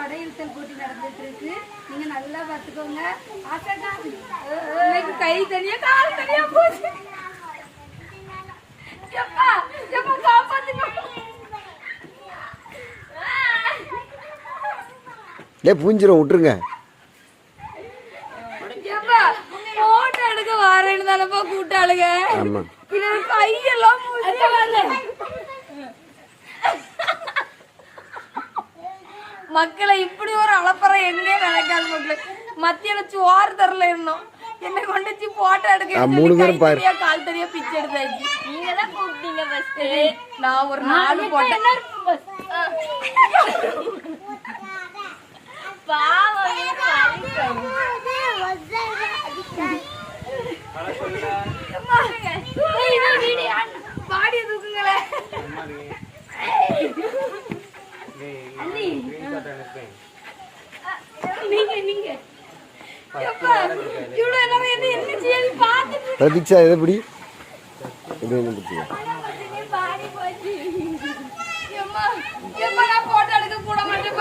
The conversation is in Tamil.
வடையிழுத்தல் போட்டி நடந்துட்டு இருக்கு. நீங்க நல்லா பாத்துக்கோங்க. ஆசாக்கா இன்னைக்கு கை தனியா கால் தனியா போச்சு. எப்பா எப்பா காப்பாத்துங்க. பூஞ்சிரும் விட்டுருங்க. எப்பா போட்டோ எடுக்க வாரேன்னு தானப்பா கூட்டாளுங்க. கையெல்லாம் மக்களை இப்படி ஒரு அலப்பறை என்னன்னே நினைக்காது மக்களே. மத்தியான சோறு தரல இருந்தோம், என்ன கொண்டுச்சு போட்டோ எடுக்க 3 பேரும் பாரு கால் தனியா பிச்சை எடுத்தாச்சு. நீங்க தான் கூப்பிட்டீங்க ஃபர்ஸ்ட். நான் ஒரு 4 போட்டேன். பாடிய தூக்குங்களே. பிரதீட்சா எதை பிடி இது என்ன பிடிச்சிங்க? போட்டோ எடுக்க கூட மாட்டேன்.